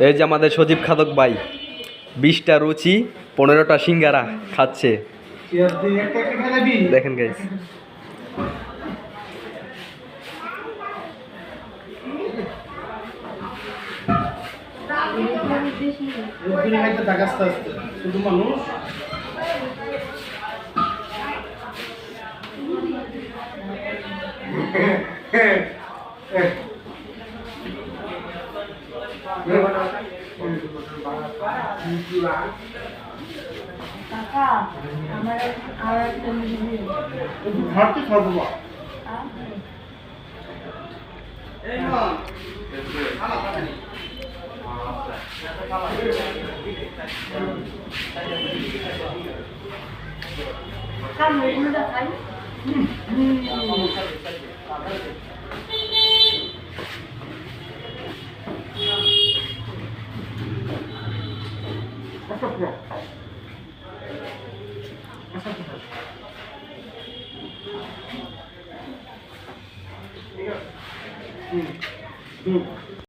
এই যে আমাদের সজীব খাদক ভাই 20টা রুচি 15টা সিঙ্গারা খাচ্ছে। দেখেন গাইস, শুধু মানুষ ঘরটি সর্ববা হুম